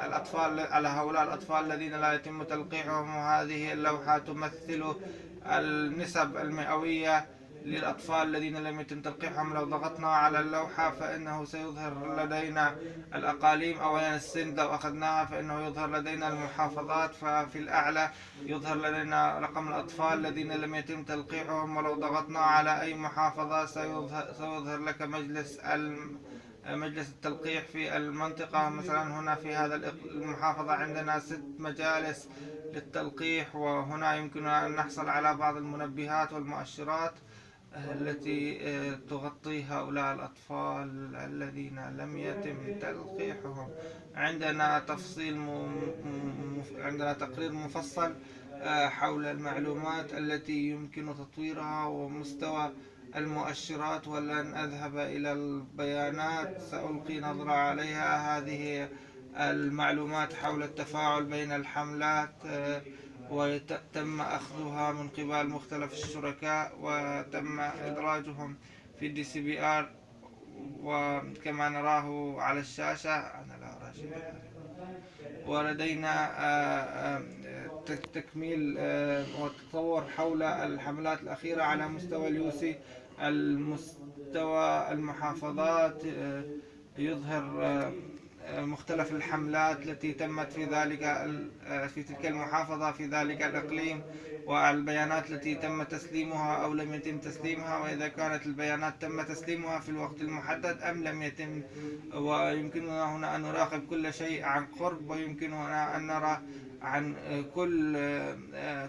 الأطفال، على هؤلاء الأطفال الذين لا يتم تلقيحهم. وهذه اللوحة تمثل النسب المئوية للأطفال الذين لم يتم تلقيحهم. لو ضغطنا على اللوحة فإنه سيظهر لدينا الأقاليم، أولا السن لو أخذناها فإنه يظهر لدينا المحافظات، ففي الأعلى يظهر لدينا رقم الأطفال الذين لم يتم تلقيحهم. ولو ضغطنا على أي محافظة سيظهر لك مجلس التلقيح في المنطقة. مثلا هنا في هذا المحافظة عندنا 6 مجالس للتلقيح، وهنا يمكننا أن نحصل على بعض المنبهات والمؤشرات التي تغطي هؤلاء الأطفال الذين لم يتم تلقيحهم. عندنا عندنا تقرير مفصل حول المعلومات التي يمكن تطويرها ومستوى المؤشرات. ولن أذهب إلى البيانات، سألقي نظرة عليها. هذه المعلومات حول التفاعل بين الحملات، وتم أخذها من قبل مختلف الشركاء وتم إدراجهم في DCBR، وكما نراه على الشاشة أنا لا أرى شيء. ولدينا تكميل وتطور حول الحملات الأخيرة على مستوى اليوسي. المستوى المحافظات يظهر مختلف الحملات التي تمت في تلك المحافظة في ذلك الإقليم، والبيانات التي تم تسليمها أو لم يتم تسليمها، وإذا كانت البيانات تم تسليمها في الوقت المحدد أم لم يتم. ويمكننا هنا أن نراقب كل شيء عن قرب، ويمكننا أن نرى عن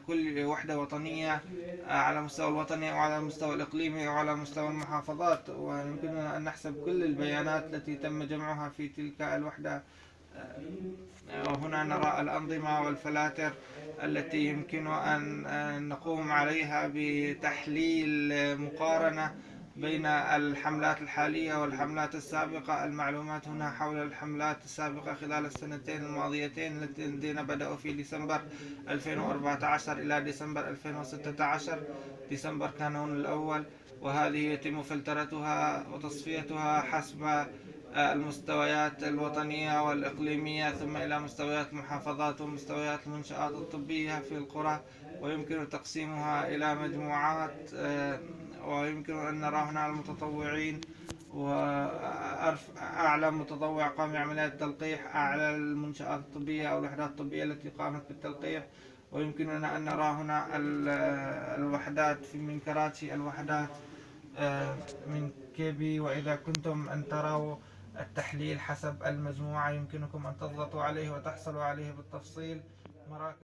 كل وحدة وطنية على المستوى الوطني وعلى المستوى الإقليمي وعلى مستوى المحافظات. ويمكننا أن نحسب كل البيانات التي تم جمعها في تلك الوحدة. وهنا نرى الأنظمة والفلاتر التي يمكن أن نقوم عليها بتحليل مقارنة بين الحملات الحالية والحملات السابقة. المعلومات هنا حول الحملات السابقة خلال السنتين الماضيتين الذين بدأوا في ديسمبر 2014 إلى ديسمبر 2016. ديسمبر كان هو الأول، وهذه يتم فلترتها وتصفيتها حسب المستويات الوطنية والإقليمية، ثم إلى مستويات المحافظات ومستويات المنشآت الطبية في القرى، ويمكن تقسيمها إلى مجموعات. ويمكن أن نرى هنا المتطوعين، وأعلى متطوع قام بعمليات التلقيح، أعلى المنشآت الطبية أو الوحدات الطبية التي قامت بالتلقيح. ويمكننا أن نرى هنا الوحدات من كراتشي، الوحدات من كيبي. وإذا كنتم أن تروا التحليل حسب المجموعة يمكنكم أن تضغطوا عليه وتحصلوا عليه بالتفصيل.